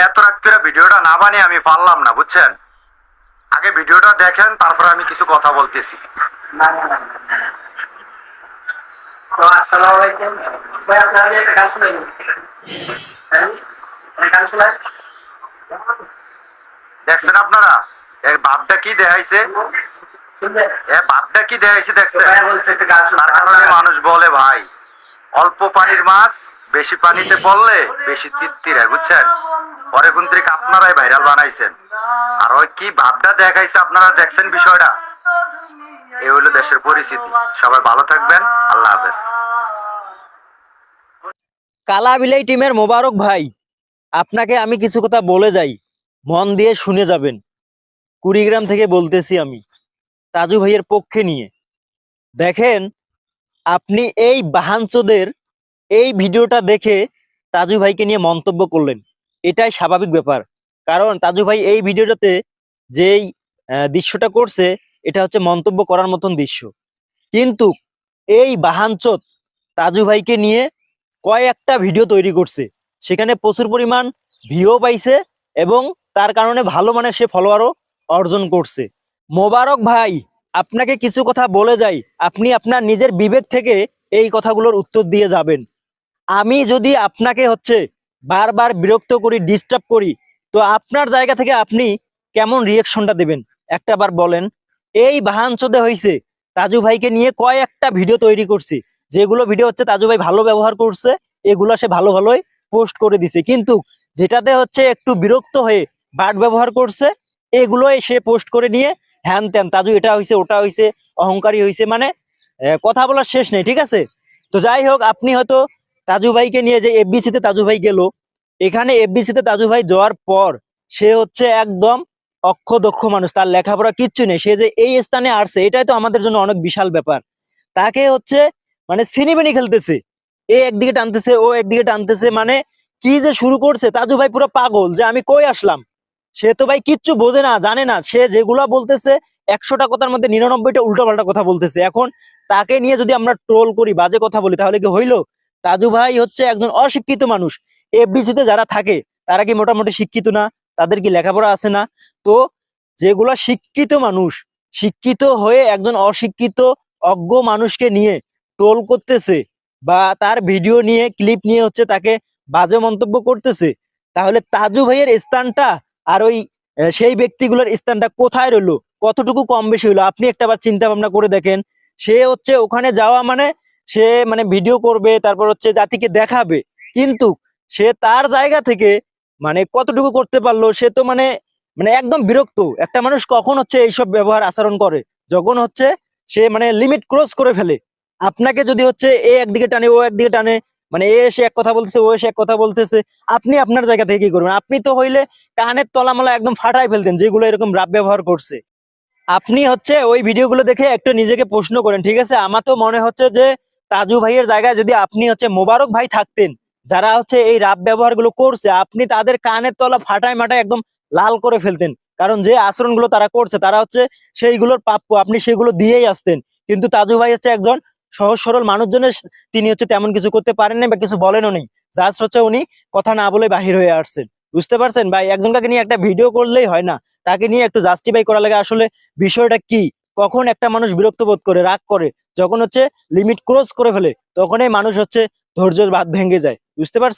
এত রাত করে ভিডিওটা না বানিয়ে আমি পারলাম না, বুঝছেন। আগে ভিডিওটা দেখেন, তারপর আমি কিছু কথা বলতেছি। তো আসসালামু আলাইকুম ভাই, আপনারা একটা গান শুনাই। হ্যাঁ, গান শোনায় দেখছেন আপনারা এর ভাবটা কি দেখাইছে, এ ভাবটা কি দেখাইছে দেখছেন। ভাই বলছে একটা গান শোনা। তার কারণে মানুষ বলে ভাই অল্প পানির মাছ বেশি পানিতে পড়লে বেশি তৃপ্তিরায়, বুঝছেন। পরে কুন্ত্রিক আপনারাই ভাইরাল বানাইছেন। আর ওই কি ভাবটা দেখাইছে আপনারা দেখছেন বিষয়টা। এই হলো দেশের পরিস্থিতি। সবাই ভালো থাকবেন, আল্লাহ হাফেজ। কালা বিলাই টিমের মোবারক ভাই, আপনাকে আমি কিছু কথা বলে যাই, মন দিয়ে শুনে যাবেন। কুড়িগ্রাম থেকে বলতেছি আমি, তাজু ভাইয়ের পক্ষে নিয়ে। দেখেন, আপনি এই বাহানচোদের এই ভিডিওটা দেখে তাজু ভাইকে নিয়ে মন্তব্য করলেন, এটাই স্বাভাবিক ব্যাপার। কারণ তাজু ভাই এই ভিডিওটাতে যেই দৃশ্যটা করছে, এটা হচ্ছে মন্তব্য করার মতন দৃশ্য। কিন্তু এই বাহানচোদ তাজু ভাইকে নিয়ে কয়েকটা ভিডিও তৈরি করছে, সেখানে প্রচুর পরিমাণ ভিউ পাইছে এবং তার কারণে ভালো মানের সে ফলোয়ারও অর্জন করছে। মোবারক ভাই, আপনাকে কিছু কথা বলে যাই, আপনি আপনার নিজের বিবেক থেকে এই কথাগুলোর উত্তর দিয়ে যাবেন। আমি যদি আপনাকে হচ্ছে বারবার বিরক্ত করি, ডিস্টার্ব করি, তো আপনার জায়গা থেকে আপনি কেমন রিয়েকশনটা দেবেন একটা বার বলেন। এই বাহানচোদে হয়েছে তাজু ভাইকে নিয়ে কয়েকটা ভিডিও তৈরি করছি, যেগুলো ভিডিও হচ্ছে তাজু ভাই ভালো ব্যবহার করছে, এগুলো সে ভালো ভালোই পোস্ট করে দিছে। কিন্তু যেটাতে হচ্ছে একটু বিরক্ত হয়ে বাট ব্যবহার করছে, এগুলোই সে পোস্ট করে নিয়ে হ্যান ত্যান, তাজু এটা হয়েছে ওটা হয়েছে, অহংকারী হয়েছে, মানে কথা বলার শেষ নেই, ঠিক আছে। তো যাই হোক, আপনি হয়তো তাজু ভাইকে নিয়ে যে এফবিসিতে তাজু ভাই গেল, এখানে এফবিসিতে তাজু ভাই যাওয়ার পর সে হচ্ছে একদম অক্ষ দক্ষ মানুষ, তার লেখাপড়া কিচ্ছু নেই, সে যে এই স্থানে আসছে এটাই তো আমাদের জন্য অনেক বিশাল ব্যাপার। তাকে হচ্ছে মানে সিনিবেনি খেলতেছে, এ একদিকে টানতেছে ও একদিকে টানতেছে, মানে কি যে শুরু করছে। তাজু ভাই পুরো পাগল যে আমি কই আসলাম। সে তো ভাই কিচ্ছু বোঝে না, জানে না, সে যেগুলা বলতেছে 100টা কথার মধ্যে 99টা উল্টাপাল্টা কথা বলতেছে। এখন তাকে নিয়ে যদি আমরা ট্রোল করি, বাজে কথা বলি, তাহলে কি হইলো? তাজু ভাই হচ্ছে একজন অশিক্ষিত মানুষ। এফবিসিতে যারা থাকে তারা কি মোটামুটি শিক্ষিত না? তাদের কি লেখাপড়া আছে না? তো যেগুলা শিক্ষিত মানুষ, শিক্ষিত হয়ে একজন অশিক্ষিত অজ্ঞ মানুষকে নিয়ে ট্রোল করতেছে বা তার ভিডিও নিয়ে ক্লিপ নিয়ে হচ্ছে তাকে বাজে মন্তব্য করতেছে, তাহলে তাজু ভাইয়ের স্থানটা আর ওই সেই ব্যক্তিগুলোর স্থানটা কোথায় রইলো? কতটুকু কম বেশি হইলো? আপনি একটাবার চিন্তা ভাবনা করে দেখেন। সে হচ্ছে ওখানে যাওয়া মানে সে মানে ভিডিও করবে, তারপর হচ্ছে জাতিকে দেখাবে, কিন্তু সে তার জায়গা থেকে মানে কতটুকু করতে পারলো? সে তো মানে মানে একদম বিরক্ত। একটা মানুষ কখন হচ্ছে এইসব ব্যবহার আচরণ করে? যখন হচ্ছে সে মানে লিমিট ক্রস করে ফেলে। আপনাকে যদি হচ্ছে এ একদিকে টানে ও একদিকে টানে, মানে এ এসে এক কথা বলতেছে ও এসে এক কথা বলতেছে, আপনি আপনার জায়গা থেকে কি করবেন? আপনি তো হইলে কানের তলামালা একদম ফাটাই ফেলতেন, যেগুলো এরকম রাব ব্যবহার করছে। আপনি হচ্ছে ওই ভিডিওগুলো দেখে একটু নিজেকে প্রশ্ন করেন, ঠিক আছে। আমার তো মনে হচ্ছে যে তাজু ভাইয়ের জায়গায় যদি আপনি হচ্ছে মোবারক ভাই থাকতেন, যারা হচ্ছে এই রাব ব্যবহারগুলো করছে, আপনি তাদের কানের তলা ফাটায় মাটায় একদম লাল করে ফেলতেন। কারণ যে আচরণগুলো তারা করছে, তারা হচ্ছে সেইগুলোর প্রাপ্য, আপনি সেগুলো দিয়েই আসতেন। কিন্তু তাজু ভাই হচ্ছে একজন সহজ সরল মানুষজনের, তিনি হচ্ছে তেমন কিছু করতে পারেন না বা কিছু বলেনও নেই। জাস্ট হচ্ছে উনি কথা না বলে বাহির হয়ে আসছেন। বুঝতে পারছেন ভাই? একজনকে নিয়ে একটা ভিডিও করলেই হয় না, তাকে নিয়ে একটু জাস্টিফাই করা লাগে আসলে বিষয়টা কি। কখন একটা মানুষ বিরক্ত বোধ করে, রাগ করে, যখন হচ্ছে লিমিট ক্রস করে ফেলে, তখনই মানুষ হচ্ছে ধৈর্যের বাঁধ ভেঙে যায়। বুঝতে পারছেন?